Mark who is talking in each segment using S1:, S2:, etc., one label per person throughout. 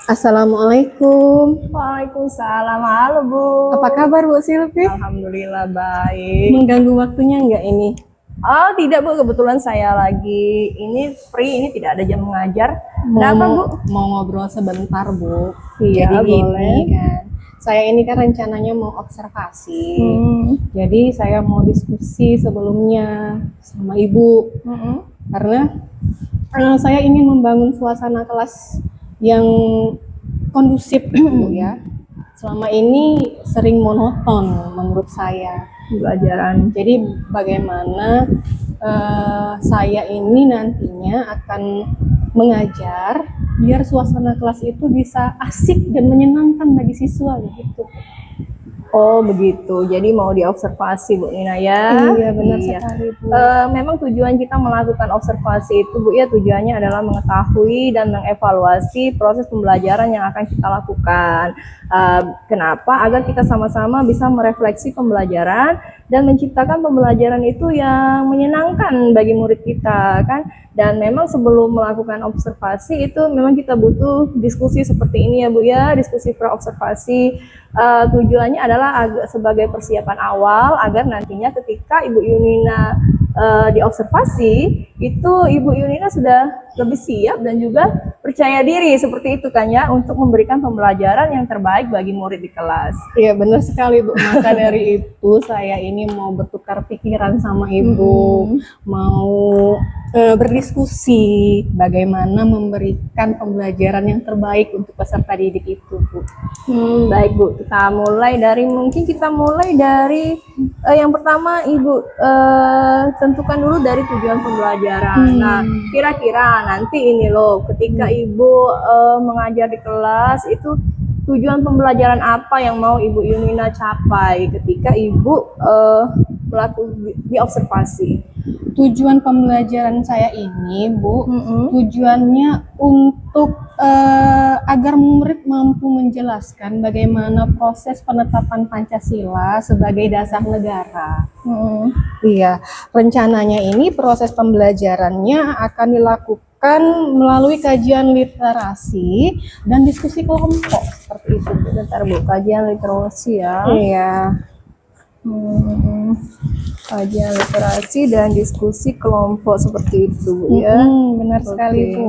S1: Assalamualaikum.
S2: Waalaikumsalam, halo Bu.
S1: Apa kabar Bu Silvi?
S2: Alhamdulillah baik.
S1: Mengganggu waktunya enggak ini?
S2: Oh tidak Bu, kebetulan saya lagi ini free, ini tidak ada jam mengajar. Kenapa Bu?
S1: Mau ngobrol sebentar Bu.
S2: Iya,
S1: Jadi
S2: boleh.
S1: gini kan, saya ini kan rencananya mau observasi. Jadi saya mau diskusi sebelumnya sama Ibu karena saya ingin membangun suasana kelas yang kondusif Bu ya. Selama ini sering monoton menurut saya
S2: Pembelajaran.
S1: Jadi bagaimana saya ini nantinya akan mengajar biar suasana kelas itu bisa asik dan menyenangkan bagi siswa gitu.
S2: Oh begitu, jadi mau diobservasi Bu Nina ya?
S1: Iya benar sekali Bu.
S2: Memang tujuan kita melakukan observasi itu Bu ya, tujuannya adalah mengetahui dan mengevaluasi proses pembelajaran yang akan kita lakukan. Kenapa? Agar kita sama-sama bisa merefleksi pembelajaran dan menciptakan pembelajaran itu yang menyenangkan bagi murid kita kan. Dan memang sebelum melakukan observasi itu memang kita butuh diskusi seperti ini ya Bu ya, diskusi pra-observasi. Tujuannya adalah sebagai persiapan awal agar nantinya ketika Ibu Yunina diobservasi itu Ibu Yunina sudah lebih siap dan juga percaya diri seperti itu kan ya, untuk memberikan pembelajaran yang terbaik bagi murid di kelas.
S1: Iya benar sekali Bu. Maka dari itu saya ini mau bertukar pikiran sama Ibu, mau berdiskusi bagaimana memberikan pembelajaran yang terbaik untuk peserta didik itu Bu.
S2: Baik Bu, kita mulai dari yang pertama Ibu tentukan dulu dari tujuan pembelajaran. Nah, kira-kira nanti ini loh, ketika Ibu mengajar di kelas itu tujuan pembelajaran apa yang mau Ibu Yunina capai ketika Ibu melakukan diobservasi?
S1: Tujuan pembelajaran saya ini Bu, tujuannya untuk agar murid mampu menjelaskan bagaimana proses penetapan Pancasila sebagai dasar negara. Iya, rencananya ini proses pembelajarannya akan dilakukan melalui kajian literasi dan diskusi kelompok seperti itu.
S2: Bentar Bu, kajian literasi ya.
S1: Iya.
S2: Kajian literasi dan diskusi kelompok seperti itu Bu ya.
S1: Benar sekali Bu.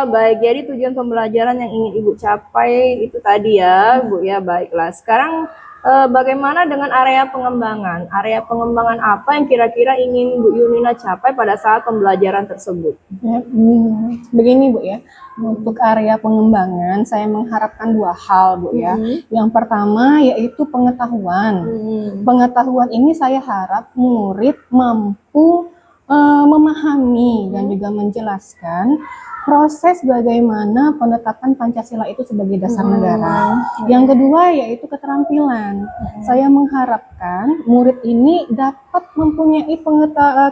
S2: Baik, jadi tujuan pembelajaran yang ingin Ibu capai itu tadi ya Bu ya. Baiklah, sekarang bagaimana dengan area pengembangan? Area pengembangan apa yang kira-kira ingin Bu Yunina capai pada saat pembelajaran tersebut?
S1: Begini Bu ya, untuk area pengembangan saya mengharapkan dua hal Bu ya. Yang pertama yaitu pengetahuan. Pengetahuan ini saya harap murid mampu memahami dan juga menjelaskan proses bagaimana penetapan Pancasila itu sebagai dasar negara. Yang kedua yaitu keterampilan. Saya mengharapkan murid ini dapat mempunyai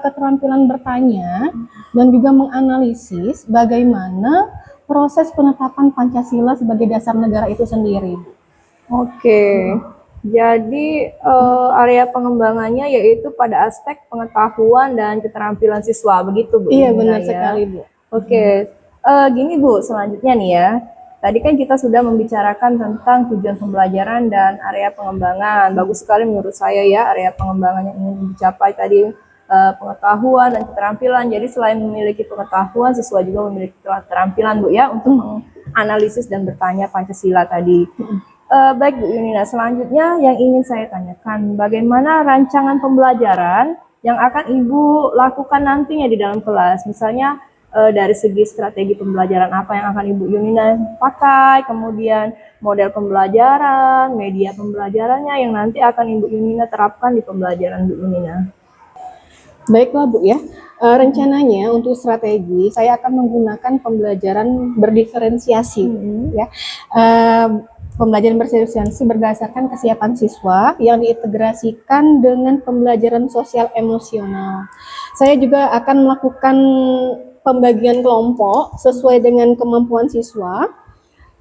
S1: keterampilan bertanya dan juga menganalisis bagaimana proses penetapan Pancasila sebagai dasar negara itu sendiri.
S2: Oke. Jadi area pengembangannya yaitu pada aspek pengetahuan dan keterampilan siswa, begitu Bu?
S1: Iya benar sekali Bu.
S2: Oke, gini Bu, selanjutnya nih ya. Tadi kan kita sudah membicarakan tentang tujuan pembelajaran dan area pengembangan. Bagus sekali menurut saya ya, area pengembangan yang ingin dicapai tadi pengetahuan dan keterampilan. Jadi selain memiliki pengetahuan, siswa juga memiliki keterampilan Bu ya untuk menganalisis dan bertanya Pancasila tadi. Baik Bu Yunina, selanjutnya yang ingin saya tanyakan, bagaimana rancangan pembelajaran yang akan Ibu lakukan nantinya di dalam kelas? Misalnya dari segi strategi pembelajaran apa yang akan Ibu Yunina pakai, kemudian model pembelajaran, media pembelajarannya yang nanti akan Ibu Yunina terapkan di pembelajaran Bu Yunina.
S1: Baiklah Bu ya, rencananya untuk strategi saya akan menggunakan pembelajaran berdiferensiasi ya. Pembelajaran berdiferensiasi berdasarkan kesiapan siswa yang diintegrasikan dengan pembelajaran sosial emosional. Saya juga akan melakukan pembagian kelompok sesuai dengan kemampuan siswa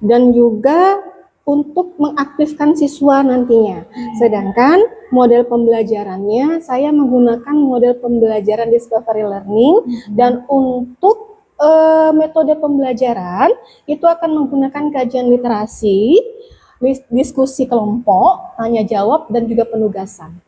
S1: dan juga untuk mengaktifkan siswa nantinya. Sedangkan model pembelajarannya saya menggunakan model pembelajaran discovery learning dan untuk metode pembelajaran itu akan menggunakan kajian literasi, diskusi kelompok, tanya jawab, dan juga penugasan.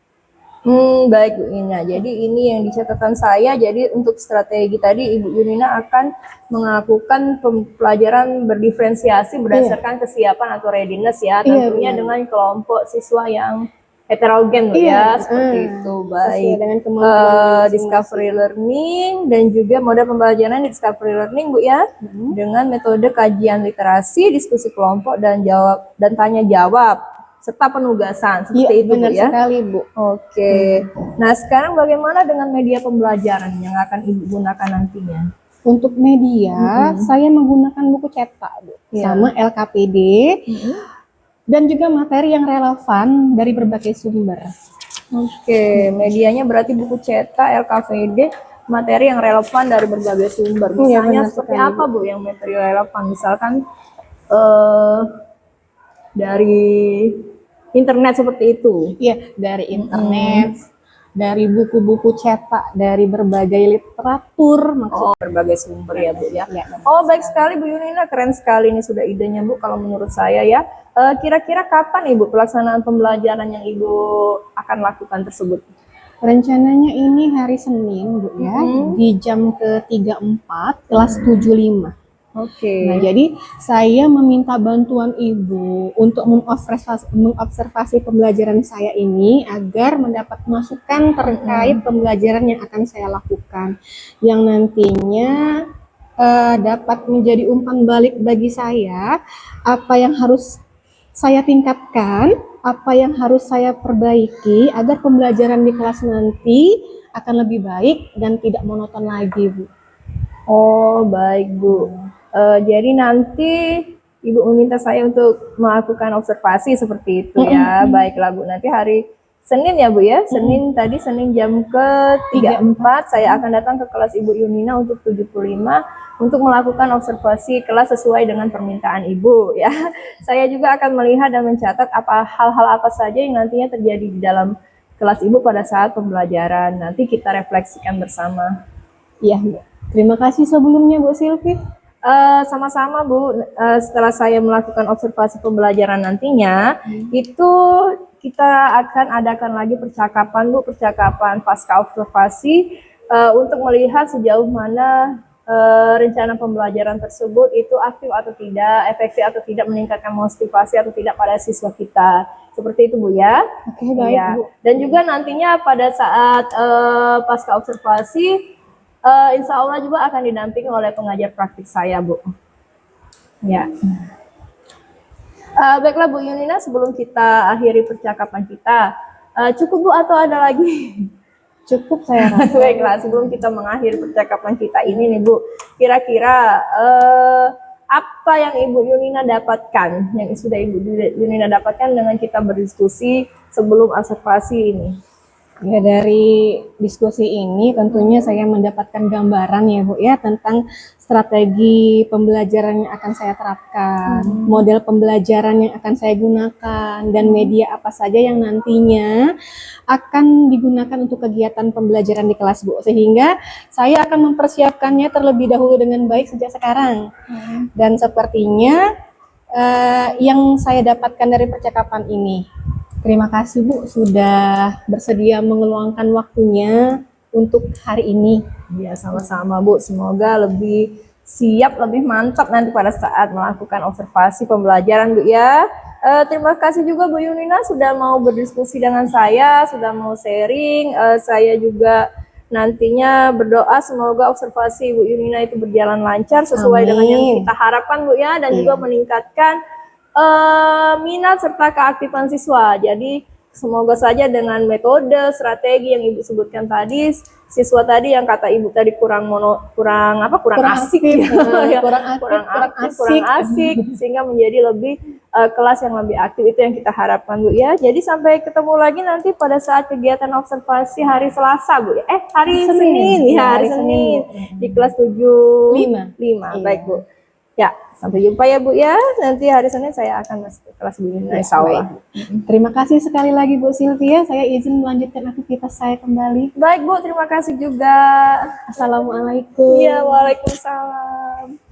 S2: Baik Bu Ina. Jadi ini yang di catatan saya. Jadi untuk strategi tadi Ibu Yunina akan melakukan pembelajaran berdiferensiasi berdasarkan kesiapan atau readiness ya. Tentunya dengan kelompok siswa yang heterogen Bu ya, seperti itu. Baik.
S1: Dengan kemampuan
S2: Discovery learning dan juga model pembelajaran discovery learning Bu ya. Dengan metode kajian literasi, diskusi kelompok dan tanya jawab serta penugasan seperti itu
S1: benar
S2: Bu ya.
S1: Sekali Bu.
S2: Oke. Nah sekarang bagaimana dengan media pembelajaran yang akan Ibu gunakan nantinya?
S1: Untuk media, saya menggunakan buku cetak Bu, sama LKPD, dan juga materi yang relevan dari berbagai sumber.
S2: Oke, medianya berarti buku cetak, LKPD, materi yang relevan dari berbagai sumber. Misalnya seperti apa Bu yang materi relevan? Misalkan dari internet seperti itu.
S1: Iya, dari internet, dari buku-buku cetak, dari berbagai literatur,
S2: berbagai sumber ya Bu ya. Oh baik sekali Bu Yunina, keren sekali ini sudah idenya Bu kalau menurut saya ya. Kira-kira kapan Ibu pelaksanaan pembelajaran yang Ibu akan lakukan tersebut?
S1: Rencananya ini hari Senin Bu ya, di jam ke-34 kelas 75.
S2: Oke.
S1: Nah, jadi saya meminta bantuan Ibu untuk mengobservasi pembelajaran saya ini agar mendapat masukan terkait pembelajaran yang akan saya lakukan, yang nantinya dapat menjadi umpan balik bagi saya, apa yang harus saya tingkatkan, apa yang harus saya perbaiki agar pembelajaran di kelas nanti akan lebih baik dan tidak monoton lagi, Bu.
S2: Oh, baik Bu. Jadi nanti Ibu meminta saya untuk melakukan observasi seperti itu ya. Baiklah Bu, nanti hari Senin ya Bu ya. Senin jam ke-34 saya akan datang ke kelas Ibu Yunina untuk 75 untuk melakukan observasi kelas sesuai dengan permintaan Ibu ya. Saya juga akan melihat dan mencatat hal-hal apa saja yang nantinya terjadi di dalam kelas Ibu pada saat pembelajaran. Nanti kita refleksikan bersama.
S1: Iya, Bu. Terima kasih sebelumnya Bu Silvi.
S2: Sama-sama Bu, setelah saya melakukan observasi pembelajaran nantinya, itu kita akan adakan lagi percakapan Bu, percakapan pasca observasi untuk melihat sejauh mana rencana pembelajaran tersebut itu aktif atau tidak, efektif atau tidak, meningkatkan motivasi atau tidak pada siswa kita. Seperti itu Bu ya.
S1: Oke, baik
S2: ya.
S1: Bu.
S2: Dan juga nantinya pada saat pasca observasi, insya Allah juga akan didampingi oleh pengajar praktik saya Bu. Ya. Baiklah Bu Yunina, sebelum kita akhiri percakapan kita, cukup Bu atau ada lagi?
S1: Cukup saya rasa.
S2: Baiklah, sebelum kita mengakhiri percakapan kita ini nih Bu, kira-kira apa yang Ibu Yunina dapatkan, yang sudah Ibu Yunina dapatkan dengan kita berdiskusi sebelum observasi ini?
S1: Ya, dari diskusi ini tentunya saya mendapatkan gambaran ya Bu ya tentang strategi pembelajaran yang akan saya terapkan, model pembelajaran yang akan saya gunakan, dan media apa saja yang nantinya akan digunakan untuk kegiatan pembelajaran di kelas Bu, sehingga saya akan mempersiapkannya terlebih dahulu dengan baik sejak sekarang. Dan sepertinya yang saya dapatkan dari percakapan ini, terima kasih Bu sudah bersedia mengeluangkan waktunya untuk hari ini.
S2: Ya, sama-sama Bu. Semoga lebih siap, lebih mantap nanti pada saat melakukan observasi pembelajaran Bu ya. Terima kasih juga Bu Yunina sudah mau berdiskusi dengan saya, sudah mau sharing. Saya juga nantinya berdoa semoga observasi Bu Yunina itu berjalan lancar sesuai dengan yang kita harapkan Bu ya, dan juga meningkatkan minat serta keaktifan siswa. Jadi semoga saja dengan metode strategi yang Ibu sebutkan tadi, siswa tadi yang kata Ibu tadi kurang asik ya. kurang asik sehingga menjadi lebih kelas yang lebih aktif. Itu yang kita harapkan Bu ya. Jadi sampai ketemu lagi nanti pada saat kegiatan observasi hari Selasa Bu ya. Hari Senin ya, hari Senin di kelas 75. Baik Bu. Ya, sampai jumpa ya Bu ya. Nanti hari Senin saya akan masuk ke kelas Bu Nina,
S1: Ya,
S2: insya Allah.
S1: Terima kasih sekali lagi Bu Sylvia. Saya izin melanjutkan aktivitas saya kembali.
S2: Baik Bu, terima kasih juga.
S1: Assalamualaikum.
S2: Iya, waalaikumsalam.